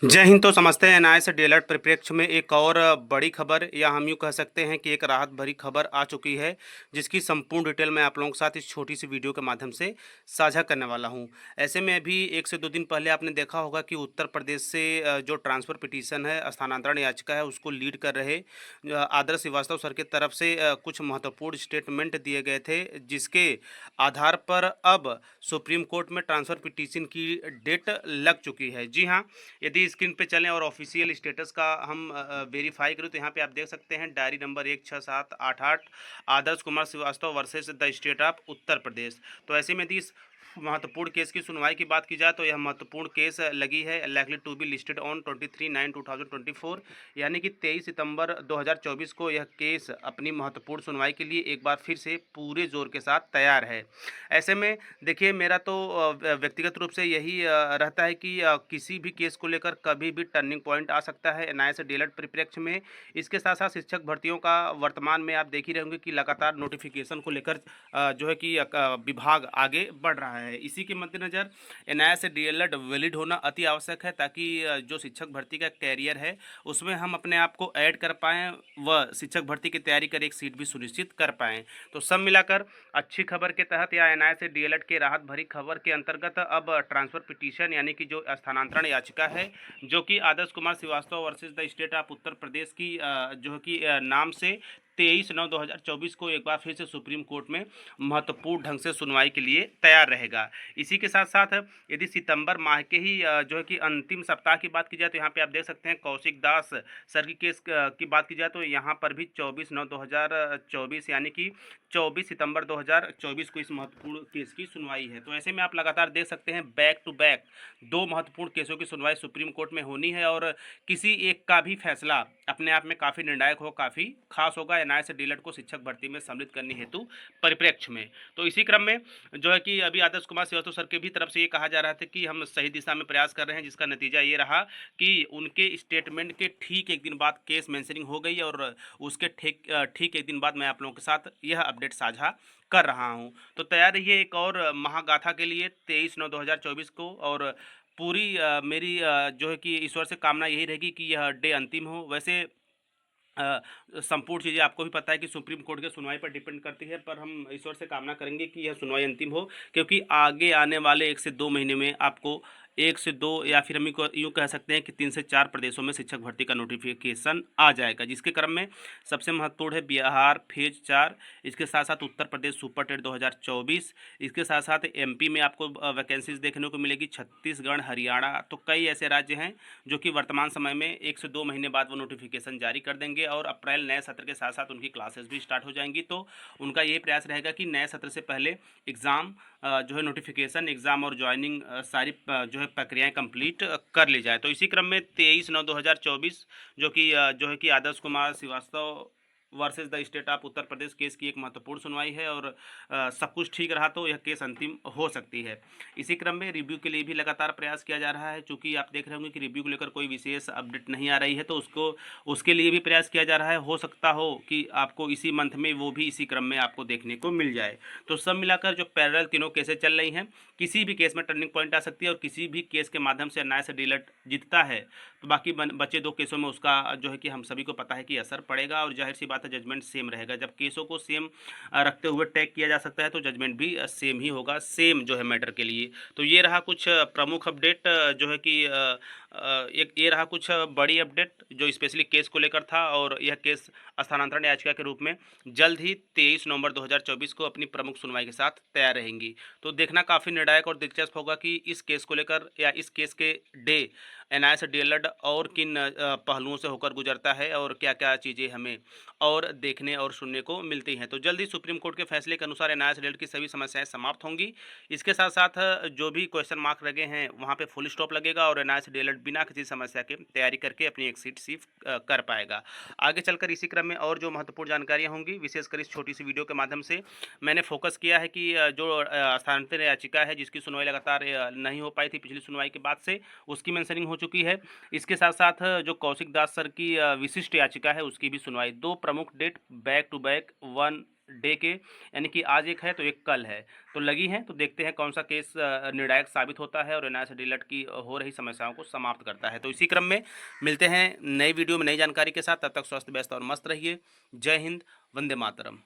जय हिंद। तो समझते हैं एनआईए से डीएलएड परिप्रेक्ष्य में एक और बड़ी खबर, या हम यूँ कह सकते हैं कि एक राहत भरी खबर आ चुकी है, जिसकी संपूर्ण डिटेल मैं आप लोगों के साथ इस छोटी सी वीडियो के माध्यम से साझा करने वाला हूं। ऐसे में अभी 1 से 2 दिन पहले आपने देखा होगा कि उत्तर प्रदेश से जो ट्रांसफ़र पिटीशन है, स्थानांतरण याचिका है, उसको लीड कर रहे आदर्श श्रीवास्तव सर की तरफ से कुछ महत्वपूर्ण स्टेटमेंट दिए गए थे, जिसके आधार पर अब सुप्रीम कोर्ट में ट्रांसफ़र पिटीशन की डेट लग चुकी है। जी हाँ, यदि स्क्रीन पे चलें और ऑफिशियल स्टेटस का हम वेरीफाई करें, तो यहाँ पे आप देख सकते हैं diary number 16788 Adarsh Kumar Srivastava versus the state of Uttar Pradesh. तो ऐसे में यदि इस महत्वपूर्ण केस की सुनवाई की बात की जाए, तो यह महत्वपूर्ण केस लगी है likely to be listed on 23/9/2024, यानी कि 23 सितंबर 2024 को यह केस अपनी महत्वपूर्ण सुनवाई के लिए एक बार फिर से पूरे जोर के साथ तैयार है। ऐसे में देखिए, मेरा तो व्यक्तिगत रूप से यही रहता है कि किसी भी केस को लेकर कभी भी टर्निंग पॉइंट आ सकता है एनआईए से डीएलएड परिप्रेक्ष्य में। इसके साथ साथ शिक्षक भर्तियों का वर्तमान में आप देख ही रहे होंगे कि लगातार नोटिफिकेशन को लेकर जो है कि विभाग आगे बढ़ रहा है। इसी के मद्देनज़र एनआईए से डीएलएड वैलिड होना अति आवश्यक है, ताकि जो शिक्षक भर्ती का कैरियर है उसमें हम अपने आप को ऐड कर पाएँ व शिक्षक भर्ती की तैयारी कर एक सीट भी सुनिश्चित कर पाएँ। तो सब मिलाकर अच्छी खबर के तहत या एनआईए से डीएलएड के राहत भरी खबर के अंतर्गत अब ट्रांसफ़र पिटीशन, यानी कि जो स्थानांतरण याचिका है, जो कि Adarsh Kumar Srivastava versus the state of Uttar Pradesh की जो है कि नाम से 23/9/2024 को एक बार फिर से सुप्रीम कोर्ट में महत्वपूर्ण ढंग से सुनवाई के लिए तैयार रहेगा। इसी के साथ साथ यदि सितंबर माह के ही जो है कि अंतिम सप्ताह की बात की जाए, तो यहाँ पे आप देख सकते हैं कौशिक दास सर की केस की बात की जाए, तो यहाँ पर भी 24/9/2024 यानी कि 24 सितंबर 2024 को इस महत्वपूर्ण केस की सुनवाई है। तो ऐसे में आप लगातार देख सकते हैं बैक टू बैक दो महत्वपूर्ण केसों की सुनवाई सुप्रीम कोर्ट में होनी है, और किसी एक का भी फैसला अपने आप में काफ़ी निर्णायक हो, काफ़ी खास होगा एनआईए से डीएलएड को शिक्षक भर्ती में सम्मिलित करने हेतु परिप्रेक्ष्य में। तो इसी क्रम में जो है कि अभी आदर्श कुमार श्रीवास्तव सर के भी तरफ से ये कहा जा रहा था कि हम सही दिशा में प्रयास कर रहे हैं, जिसका नतीजा ये रहा कि उनके स्टेटमेंट के ठीक एक दिन बाद केस मेंशनिंग हो गई, और उसके ठीक एक दिन बाद मैं आप लोगों के साथ यह अपडेट साझा कर रहा हूं। तो तैयार रहिए एक और महागाथा के लिए 23/9/2024 को, और पूरी मेरी जो है कि ईश्वर से कामना यही रहेगी कि यह डे अंतिम हो। वैसे संपूर्ण चीज़ें आपको भी पता है कि सुप्रीम कोर्ट के सुनवाई पर डिपेंड करती है, पर हम ईश्वर से कामना करेंगे कि यह सुनवाई अंतिम हो, क्योंकि आगे आने वाले 1 से 2 महीने में आपको 1 से 2, या फिर हम यूँ कह सकते हैं कि 3 से 4 प्रदेशों में शिक्षक भर्ती का नोटिफिकेशन आ जाएगा, जिसके क्रम में सबसे महत्वपूर्ण है बिहार फेज 4, इसके साथ साथ उत्तर प्रदेश सुपर टेट 2024, इसके साथ साथ एमपी में आपको वैकेंसीज देखने को मिलेगी, छत्तीसगढ़, हरियाणा। तो कई ऐसे राज्य हैं जो कि वर्तमान समय में 1 से 2 महीने बाद वो नोटिफिकेशन जारी कर देंगे, और अप्रैल नए सत्र के साथ साथ उनकी क्लासेस भी स्टार्ट हो जाएंगी। तो उनका यही प्रयास रहेगा कि नए सत्र से पहले एग्ज़ाम जो है नोटिफिकेशन एग्ज़ाम और ज्वाइनिंग सारी जो है प्रक्रियाएं कंप्लीट कर ली जाए। तो इसी क्रम में 23/9/2024 जो है कि Adarsh Kumar Srivastava versus the state of Uttar Pradesh case की एक महत्वपूर्ण सुनवाई है, और सब कुछ ठीक रहा तो यह केस अंतिम हो सकती है। इसी क्रम में रिव्यू के लिए भी लगातार प्रयास किया जा रहा है, चूँकि आप देख रहे होंगे कि रिव्यू को लेकर कोई विशेष अपडेट नहीं आ रही है, तो उसके लिए भी प्रयास किया जा रहा है। हो सकता हो कि आपको इसी मंथ में वो भी इसी क्रम में आपको देखने को मिल जाए। तो सब मिलाकर जो पैरेलल तीनों केसें चल रही हैं, किसी भी केस में टर्निंग पॉइंट आ सकती है, और किसी भी केस के माध्यम से एनआईए से डीएलएड जीतता है, तो बाकी बचे 2 केसों में उसका जो है कि हम सभी को पता है कि असर पड़ेगा, और जाहिर सी बात है जजमेंट सेम रहेगा। जब केसों को सेम रखते हुए टैग किया जा सकता है, तो जजमेंट भी सेम ही होगा, सेम जो है मैटर के लिए। तो ये रहा कुछ प्रमुख अपडेट जो है कि एक ये रहा कुछ बड़ी अपडेट जो स्पेशली केस को लेकर था, और यह केस स्थानांतरण याचिका के रूप में जल्द ही 23 नवंबर 2024 को अपनी प्रमुख सुनवाई के साथ तैयार रहेंगी। तो देखना काफ़ी निर्णायक और दिलचस्प होगा कि इस केस को लेकर या इस केस के डे एनआईए से डीएलएड और किन पहलुओं से होकर गुजरता है, और क्या क्या चीज़ें हमें और देखने और सुनने को मिलती हैं। तो जल्द ही सुप्रीम कोर्ट के फैसले के अनुसार एनआईए से डीएलएड की सभी समस्याएं समाप्त होंगी। इसके साथ साथ जो भी क्वेश्चन मार्क लगे हैं वहाँ पे फुल स्टॉप लगेगा, और एनआईए से डीएलएड बिना किसी समस्या के तैयारी करके अपनी एक सीट शिफ्ट कर पाएगा। आगे चलकर इसी क्रम में और जो महत्वपूर्ण जानकारियाँ होंगी, विशेषकर इस छोटी सी वीडियो के माध्यम से मैंने फोकस किया है कि जो स्थानांतरण याचिका है, जिसकी सुनवाई लगातार नहीं हो पाई थी पिछली सुनवाई के बाद से, उसकी मेंशनिंग हो चुकी है। इसके साथ साथ जो कौशिक दास सर की विशिष्ट याचिका है, उसकी भी सुनवाई, 2 प्रमुख date back to back 1 day के, यानी कि आज एक है तो एक कल है, तो लगी हैं। तो देखते हैं कौन सा केस निर्णायक साबित होता है और एनआईए डीलर की हो रही समस्याओं को समाप्त करता है। तो इसी क्रम में मिलते हैं नई वीडियो में नई जानकारी के साथ। तब तक स्वस्थ व्यस्त और मस्त रहिए। जय हिंद, वंदे मातरम।